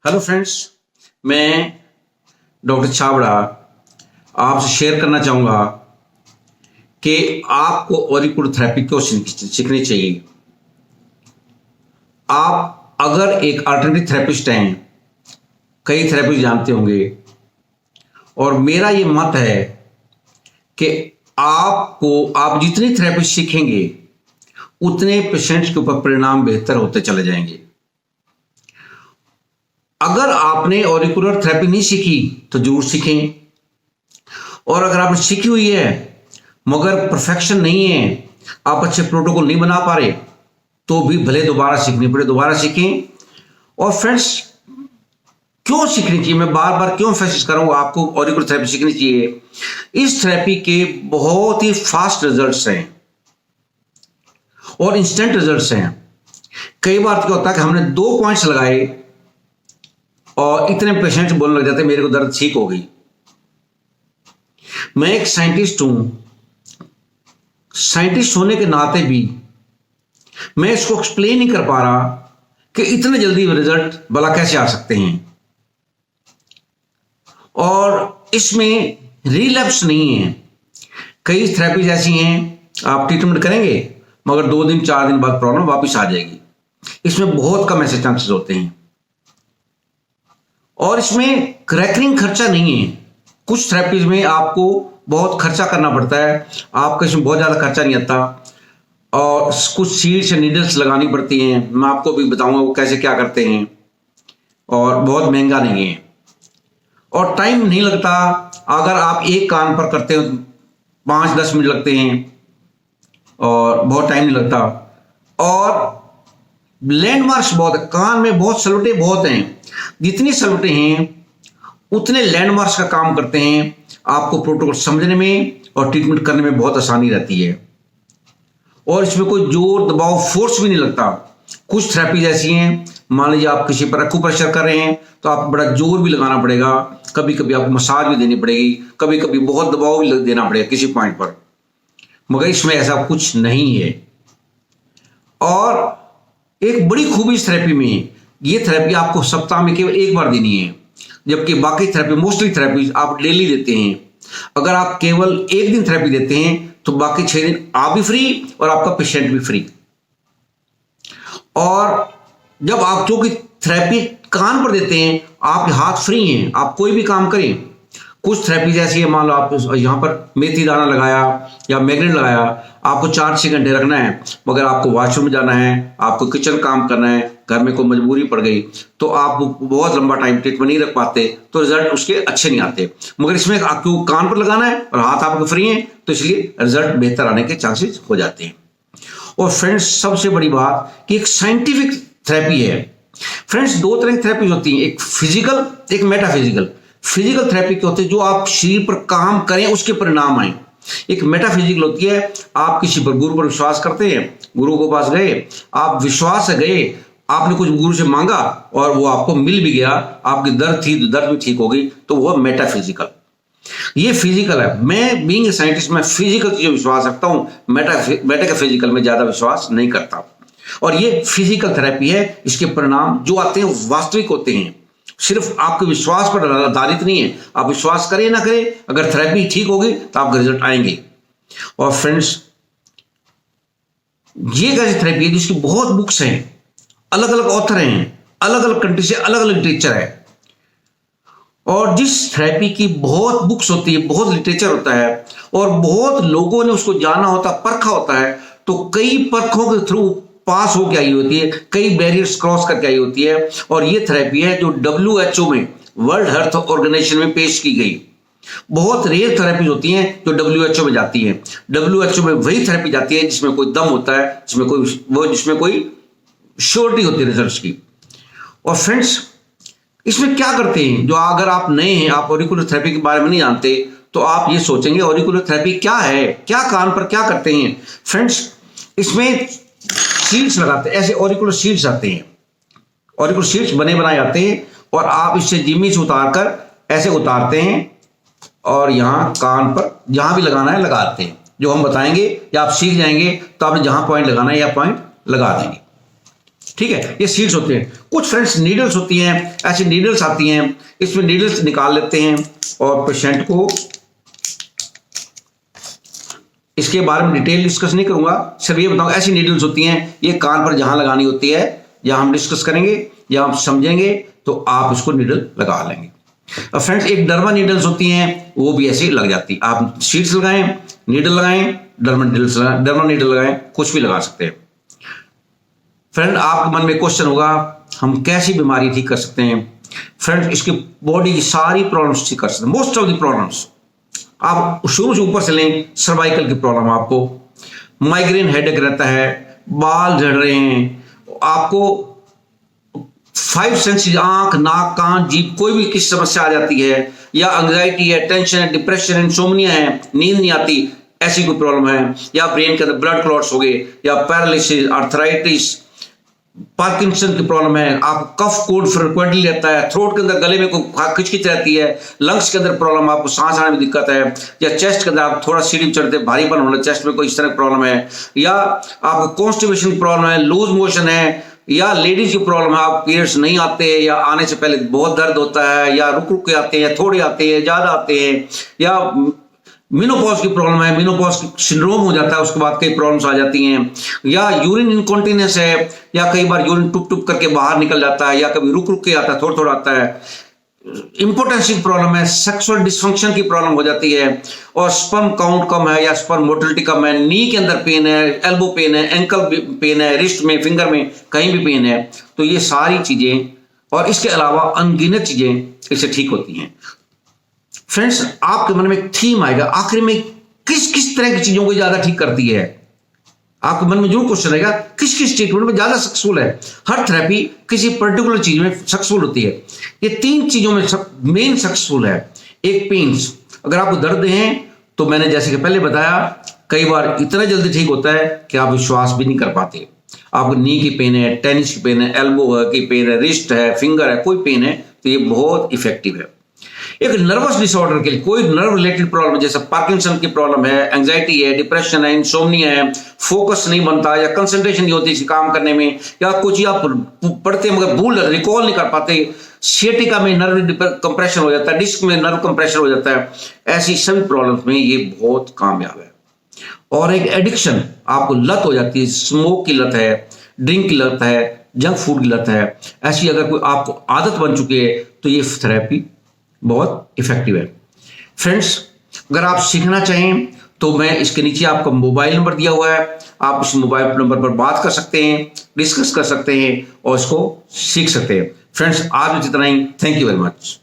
Hello friends, मैं doctor Chhabra आपसे share करना चाहूँगा कि आपको ऑरिकुलर थेरेपी क्यों सीखनी चाहिए। आप अगर एक अल्टरनेटिव थेरेपिस्ट हैं, कई थेरेपी जानते होंगे, और मेरा ये मत है कि आप जितनी थेरेपी सीखेंगे उतने पेशेंट्स के ऊपर परिणाम बेहतर होते चले जाएंगे। अगर आपने ऑरिकुलर थेरेपी नहीं सीखी तो जरूर सीखें, और अगर आपने सीखी हुई है मगर परफेक्शन नहीं है, आप अच्छे प्रोटोकॉल नहीं बना पा रहे, तो भी भले दोबारा सीखनी पड़े, दोबारा सीखें। और फ्रेंड्स, क्यों सीखनी चाहिए, मैं बार बार क्यों फैसिस करूंगा आपको ऑरिकुलर थेरेपी सीखनी चाहिए। इस थेरेपी के बहुत ही फास्ट रिजल्ट्स हैं और इंस्टेंट रिजल्ट्स हैं। कई बार क्या होता है कि हमने 2 पॉइंट्स लगाए और इतने पेशेंट्स बोलने लग जाते मेरे को दर्द ठीक हो गई। मैं एक साइंटिस्ट हूं, साइंटिस्ट होने के नाते भी मैं इसको एक्सप्लेन नहीं कर पा रहा कि इतने जल्दी रिजल्ट भला कैसे आ सकते हैं। और इसमें रिलैप्स नहीं है। कई थेरेपीज ऐसी हैं, आप ट्रीटमेंट करेंगे मगर 2 दिन 4 दिन बाद प्रॉब्लम वापस आ जाएगी। इसमें बहुत कम ऐसे चांसेस होते हैं, और इसमें क्रैकरिंग खर्चा नहीं है। कुछ थेरेपीज में आपको बहुत खर्चा करना पड़ता है, आपका इसमें बहुत ज़्यादा खर्चा नहीं आता, और कुछ सीड्स या नीडल्स लगानी पड़ती हैं। मैं आपको भी बताऊंगा वो कैसे क्या करते हैं, और बहुत महंगा नहीं है और टाइम नहीं लगता। अगर आप एक कान पर करते हो 5-10 मिनट लगते हैं और बहुत टाइम नहीं लगता। और लैंडमार्क्स बहुत है, कान में बहुत सलूटे बहुत हैं। जितनी सलूटे हैं उतने लैंडमार्क्स का काम करते हैं। आपको प्रोटोकॉल समझने में और ट्रीटमेंट करने में बहुत आसानी रहती है, और इसमें कोई जोर दबाव फोर्स भी नहीं लगता। कुछ थेरेपीज ऐसी हैं, मान लीजिए आप किसी पर एक्यूप्रेशर कर रहे हैं तो आप बड़ा जोर भी लगाना पड़ेगा, कभी कभी आपको मसाज भी देनी पड़ेगी, कभी कभी बहुत दबाव भी देना पड़ेगा किसी पॉइंट पर, मगर इसमें ऐसा कुछ नहीं है। और एक बड़ी खूबी इस थेरेपी में, ये थेरेपी आपको सप्ताह में केवल 1 बार देनी है, जबकि बाकी थेरेपी, मोस्टली थेरेपी आप डेली देते हैं। अगर आप केवल 1 दिन थेरेपी देते हैं तो बाकी 6 दिन आप भी फ्री और आपका पेशेंट भी फ्री। और जब आप क्योंकि थेरेपी कान पर देते हैं, आपके हाथ फ्री हैं, आप कोई भी काम करें। कुछ थेरेपीज ऐसी है, मान लो आप यहाँ पर मेथी दाना लगाया या मैग्नेट लगाया, आपको 4-6 घंटे रखना है, मगर आपको वॉशरूम जाना है, आपको किचन काम करना है, घर में कोई मजबूरी पड़ गई, तो आप बहुत लंबा टाइम ट्रीटमेंट नहीं रख पाते, तो रिजल्ट उसके अच्छे नहीं आते। मगर इसमें आपको कान पर लगाना है और हाथ आपके फ्री हैं, तो इसलिए रिजल्ट बेहतर आने के चांसेस हो जाते हैं। और फ्रेंड्स, सबसे बड़ी बात कि एक साइंटिफिक थेरेपी है। फ्रेंड्स, 2 तरह की थेरेपी होती है, एक फिजिकल, एक मेटाफिजिकल। फिजिकल थेरेपी क्या होती है, जो आप शरीर पर काम करें उसके परिणाम आए। एक मेटाफिजिकल होती है, आप किसी पर गुरु पर विश्वास करते हैं, गुरु के पास गए, आप विश्वास से गए, आपने कुछ गुरु से मांगा और वो आपको मिल भी गया, आपकी दर्द थी तो दर्द भी ठीक हो गई, तो वो मेटाफिजिकल। ये फिजिकल है। मैं बीइंग ए साइंटिस्ट, मैं फिजिकल चीजों विश्वास रखता हूं, मेटाफिजिकल में ज्यादा विश्वास नहीं करता। और ये फिजिकल थेरेपी है, इसके परिणाम जो आते हैं वास्तविक होते हैं, सिर्फ आपके विश्वास पर आधारित नहीं है। आप विश्वास करें ना करें, अगर थेरेपी ठीक होगी तो आपके रिजल्ट आएंगे। और फ्रेंड्स, ये एक ऐसी थेरेपी है जिसकी बहुत बुक्स हैं, अलग अलग ऑथर हैं, अलग अलग कंट्री से अलग अलग लिटरेचर है। और जिस थेरेपी की बहुत बुक्स होती है, बहुत लिटरेचर होता है, और बहुत लोगों ने उसको जाना होता, परखा होता है, तो कई परखों के थ्रू पास होकर आई होती है, कई बैरियर्स क्रॉस करके आई होती है। और ये थेरेपी है जो WHO में, वर्ल्ड हेल्थ ऑर्गेनाइजेशन में पेश की गई। बहुत रेयर थेरेपी होती हैं जो WHO में जाती हैं। WHO में वही थेरेपी जाती है जिसमें कोई दम होता है, जिसमें कोई श्योरिटी होती है रिजल्ट्स की। और फ्रेंड्स, इसमें क्या करते हैं, जो अगर आप नए हैं, आप ऑरिकुलर थेरेपी के बारे में नहीं जानते, तो आप ये सोचेंगे ऑरिकुलर थेरेपी क्या है, क्या कान पर क्या करते हैं। फ्रेंड्स, इसमें सीड्स लगाते हैं, ऐसे ऑरिकुलर सीड्स आते हैं, ऑरिकुलर सीड्स बने बनाए आते हैं, और आप इससे जिम्मी से उतार कर ऐसे उतारते हैं, और यहाँ कान पर जहां भी लगाना है लगाते हैं। जो हम बताएंगे या आप सीख जाएंगे तो आपने जहां पॉइंट लगाना है या पॉइंट लगा देंगे। ठीक है, ये सीड्स होते हैं। कुछ फ्रेंड्स नीडल्स होती हैं, ऐसी नीडल्स आती हैं, इसमें नीडल्स निकाल लेते हैं और पेशेंट को, इसके बारे में डिटेल डिस्कस नहीं करूंगा, सिर्फ ये बताऊं ऐसी नीडल्स होती हैं, ये कान पर जहां लगानी होती है, या हम डिस्कस करेंगे या हम समझेंगे तो आप इसको नीडल लगा लेंगे। अब फ्रेंड्स एक डर्मा नीडल्स होती हैं, वो भी ऐसी लग जाती, आप शीट्स लगाएं, नीडल लगाएं, डर्मा नीडल लगाएं, कुछ भी लगा सकते हैं। फ्रेंड आपके मन में क्वेश्चन होगा हम कैसी बीमारी ठीक कर सकते हैं? फ्रेंड्स इसकी बॉडी की सारी प्रॉब्लम्स ठीक कर सकते हैं, मोस्ट ऑफ द प्रॉब्लम्स। आप शुरू से ऊपर से लें, सर्वाइकल की प्रॉब्लम, आपको माइग्रेन हेडेक रहता है, बाल झड़ रहे हैं, आपको 5 सेंसेस आंख, नाक, कान, जीभ, कोई भी किसी समस्या आ जाती है, या एंग्जाइटी है, टेंशन है, डिप्रेशन है, इंसोम्निया है, नींद नहीं आती, ऐसी कोई प्रॉब्लम है, या ब्रेन के अंदर ब्लड क्लॉट्स हो गए, या पैरालिसिस, आर्थराइटिस, पार्किंसन की प्रॉब्लम है, आपको कफ कोल्ड फ्रिक्वेंटली रहता है, थ्रोट के अंदर गले में कोई खिचखिच रहती है, लंग्स के अंदर प्रॉब्लम, आपको सांस आने में दिक्कत है, या चेस्ट के अंदर आप थोड़ा सीढ़ी चढ़ते भारीपन होना, चेस्ट में कोई इस तरह की प्रॉब्लम है, या आपको कॉन्स्टिपेशन की प्रॉब्लम है, लूज मोशन है, या लेडीज की प्रॉब्लम है, आप पीरियड्स नहीं आते, या आने से पहले बहुत दर्द होता है, या रुक रुक के आते हैं, या थोड़े आते हैं, ज्यादा आते हैं, या मेनोपॉज की प्रॉब्लम है, मेनोपॉज सिंड्रोम हो जाता है, उसके बाद कई प्रॉब्लम्स आ जाती हैं, या यूरिन इनकॉन्टिनेंस है, या कई बार यूरिन टुप टुप करके बाहर निकल जाता है, या कभी रुक रुक के आता है, थोड़ा थोड़ा आता है, इंपोर्टेंस की प्रॉब्लम है, सेक्सुअल डिसफंक्शन की प्रॉब्लम हो जाती है, और स्पर्म काउंट कम है या स्पर्म मोटिलिटी कम है, नी के अंदर पेन है, एल्बो पेन है, एंकल पेन है, रिस्ट में, फिंगर में कहीं भी पेन है, तो ये सारी चीजें और इसके अलावा अनगिनत चीजें इससे ठीक होती हैं। फ्रेंड्स आपके मन में एक थीम आएगा, आखिर में किस किस तरह की चीजों को ज्यादा ठीक करती है, आपके मन में जो क्वेश्चन रहेगा किस किस ट्रीटमेंट में ज्यादा सक्सेसफुल है। हर थेरेपी किसी पर्टिकुलर चीज में सक्सेसफुल होती है, ये 3 चीजों में मेन सक्सेसफुल है। एक पेन्स, अगर आपको दर्द हैं तो मैंने जैसे कि पहले बताया, कई बार इतना जल्दी ठीक होता है कि आप विश्वास भी नहीं कर पाते। आपको नी की पेन है, टेनिस की पेन है, एल्बो की पेन है, रिस्ट है, फिंगर है, कोई पेन है, तो ये बहुत इफेक्टिव है। एक नर्वस डिसऑर्डर के लिए, कोई नर्व रिलेटेड प्रॉब्लम जैसे पार्किंसन की प्रॉब्लम है, एंजाइटी है, डिप्रेशन है, इंसोम्निया है, फोकस नहीं बनता या कंसंट्रेशन नहीं होती किसी काम करने में, या कुछ आप पढ़ते मगर भूल रिकॉल नहीं कर पाते, सियाटिका में नर्व कंप्रेशन हो जाता है, डिस्क में नर्व कंप्रेशन हो जाता है, ऐसी सभी प्रॉब्लम्स में ये बहुत कामयाब है। और एक एडिक्शन, आपको लत हो जाती है, स्मोक की लत है, ड्रिंक की लत है, जंक फूड की लत है, ऐसी अगर कोई आपको आदत बन चुकी है तो ये थेरेपी बहुत इफेक्टिव है। फ्रेंड्स अगर आप सीखना चाहें तो मैं इसके नीचे आपका मोबाइल नंबर दिया हुआ है, आप इस मोबाइल नंबर पर बात कर सकते हैं, डिस्कस कर सकते हैं और इसको सीख सकते हैं। फ्रेंड्स आज इतना ही, थैंक यू वेरी मच।